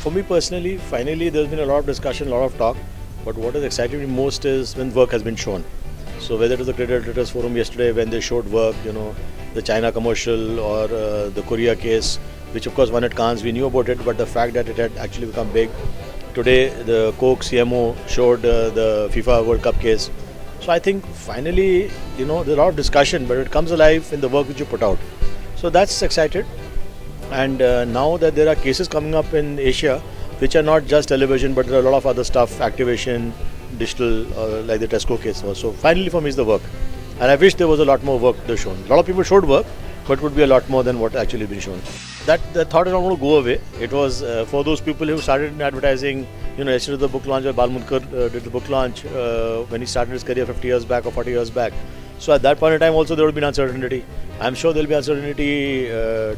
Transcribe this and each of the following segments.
For me personally, finally there's been a lot of discussion, a lot of talk, but what has excited me most is when work has been shown. So whether it was the Credit Relators Forum yesterday when they showed work, the China commercial or the Korea case, which of course won at Cannes, we knew about it, but the fact that it had actually become big. Today the Coke CMO showed the FIFA World Cup case. So I think finally, there's a lot of discussion, but it comes alive in the work which you put out. So that's excited. And now that there are cases coming up in Asia, which are not just television, but there are a lot of other stuff, activation, digital, like the Tesco case was. So finally for me is the work. And I wish there was a lot more work to shown. A lot of people showed work, but would be a lot more than what actually been shown. That thought is not going to go away. It was for those people who started in advertising, yesterday the book launch, Bal Mundkar did the book launch when he started his career 50 years back or 40 years back. So at that point in time also there would be uncertainty. I'm sure there will be uncertainty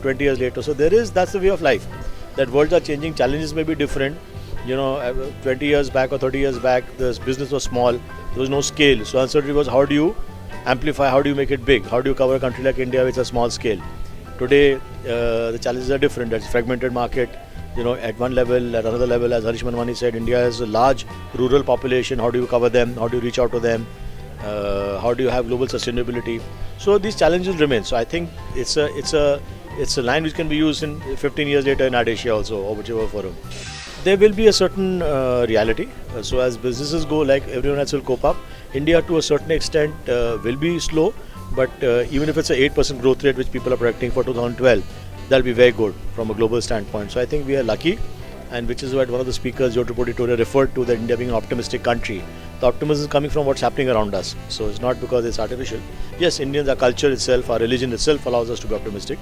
20 years later. So that's the way of life. That worlds are changing, challenges may be different. 20 years back or 30 years back, the business was small, there was no scale. So uncertainty was how do you amplify, how do you make it big, how do you cover a country like India with a small scale. Today the challenges are different. There's a fragmented market, at one level, at another level, as Harish Manwani said, India has a large rural population. How do you cover them? How do you reach out to them? How do you have global sustainability? So these challenges remain. So I think it's a line which can be used in 15 years later in AdAsia also, or whichever forum. There will be a certain reality. So as businesses go, like everyone else will cope up. India to a certain extent will be slow, but even if it's an 8% growth rate which people are projecting for 2012, that'll be very good from a global standpoint. So I think we are lucky, and which is what one of the speakers, Joe Tripodi, referred to, that India being an optimistic country. The optimism is coming from what's happening around us. So it's not because it's artificial. Yes, Indians, our culture itself, our religion itself allows us to be optimistic.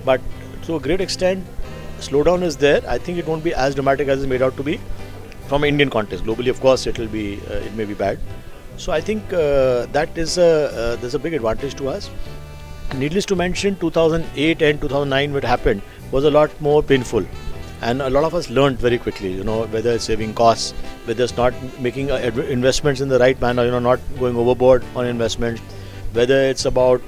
But to a great extent, slowdown is there. I think it won't be as dramatic as it's made out to be from an Indian context. Globally, of course, it may be bad. So I think there's a big advantage to us. Needless to mention, 2008 and 2009 what happened was a lot more painful. And a lot of us learned very quickly, whether it's saving costs, whether it's not making investments in the right manner, not going overboard on investments, whether it's about,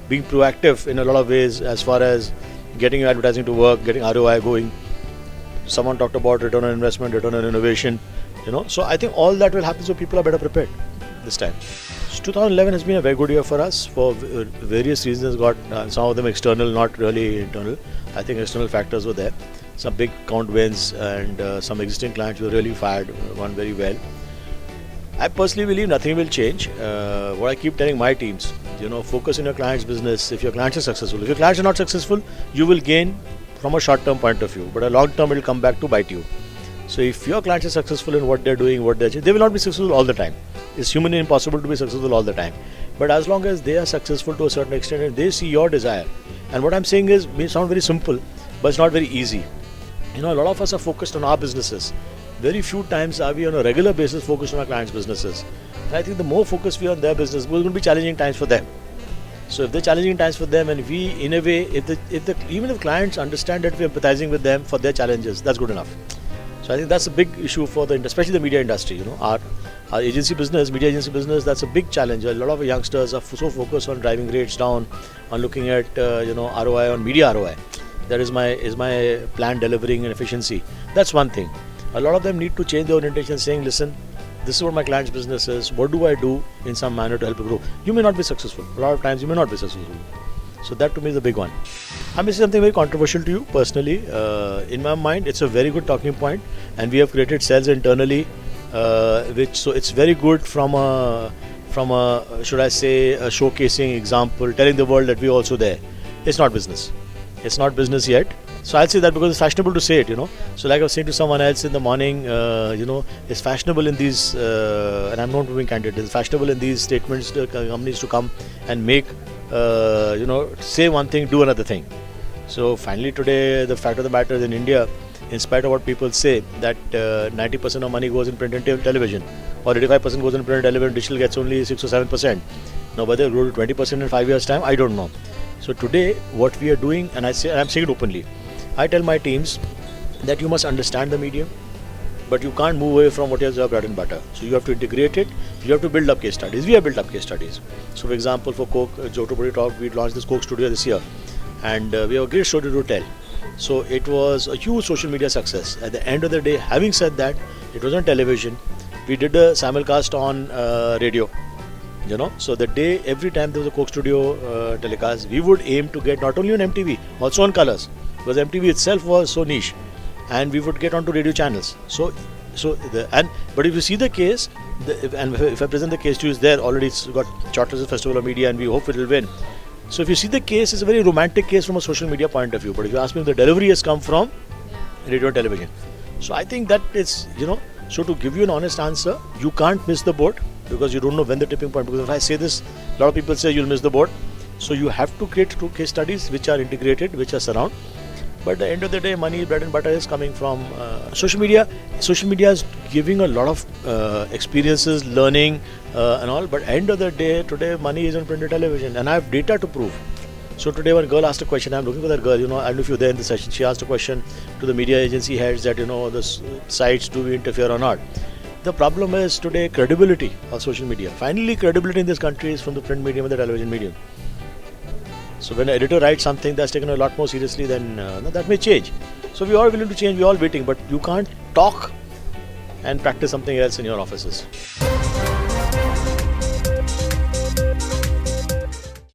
being proactive in a lot of ways as far as getting your advertising to work, getting ROI going. Someone talked about return on investment, return on innovation, So I think all that will happen, so people are better prepared this time. So 2011 has been a very good year for us for various reasons. Got some of them external, not really internal. I think external factors were there. Some big account wins and some existing clients were really fired, won very well. I personally believe nothing will change. What I keep telling my teams, focus on your client's business. If your clients are successful, if your clients are not successful, you will gain from a short-term point of view, but a long-term it will come back to bite you. So if your clients are successful in what they're doing, they will not be successful all the time. It's humanly impossible to be successful all the time. But as long as they are successful to a certain extent and they see your desire, and what I'm saying may sound very simple, but it's not very easy. A lot of us are focused on our businesses. Very few times are we on a regular basis focused on our clients' businesses. And I think the more focused we are on their business, we're going to be challenging times for them. So if they're challenging times for them, and we, in a way, even if clients understand that we're empathizing with them for their challenges, that's good enough. So I think that's a big issue for especially the media industry. Our agency business, media agency business, that's a big challenge. A lot of youngsters are so focused on driving rates down, on looking at ROI, on media ROI. That is my plan delivering and efficiency. That's one thing. A lot of them need to change their orientation, saying, listen, this is what my client's business is. What do I do in some manner to help you grow? You may not be successful. A lot of times you may not be successful. So that to me is a big one. I may say something very controversial to you personally. In my mind, it's a very good talking point, and we have created cells internally, so it's very good from a should I say a showcasing example, telling the world that we're also there. It's not business. It's not business yet. So I'll say that because it's fashionable to say it, So like I was saying to someone else in the morning, it's fashionable in these, and I'm not being candid, it's fashionable in these statements to companies to come and make, say one thing, do another thing. So finally today, the fact of the matter is in India, in spite of what people say, that 90% of money goes in print and television, or 85% goes in print and television, digital gets only 6 or 7%. Now whether it will grow to 20% in 5 years' time, I don't know. So today, what we are doing, and I'm saying it openly, I tell my teams that you must understand the medium, but you can't move away from what is your bread and butter. So you have to integrate it, you have to build up case studies. We have built up case studies. So for example, for Coke, Joe Tripodi talked, we launched this Coke Studio this year, and we have a great story to tell. So it was a huge social media success. At the end of the day, having said that, it was on television. We did a simulcast on radio. So the day, every time there was a Coke Studio telecast, we would aim to get not only on MTV, also on Colors, because MTV itself was so niche, and we would get onto radio channels. But if you see the case, if I present the case to you, is there already. It's got Shortlisted Festival of Media, and we hope it will win. So if you see the case, it's a very romantic case from a social media point of view. But if you ask me, the delivery has come from radio and television. So I think that is, so to give you an honest answer, you can't miss the boat because you don't know when the tipping point. Because if I say this, a lot of people say you'll miss the boat. So you have to create two case studies which are integrated, which are surround. But at the end of the day, money, bread and butter is coming from social media. Social media is giving a lot of experiences, learning and all. But at the end of the day, today money is on printed television, and I have data to prove. So today one girl asked a question, I'm looking for that girl, I don't know if you're there in the session, she asked a question to the media agency heads that, the sites, do we interfere or not? The problem is today credibility of social media. Finally, credibility in this country is from the print medium and the television medium. So when an editor writes something that's taken a lot more seriously, then that may change. So we are willing to change, we are all waiting, but you can't talk and practice something else in your offices.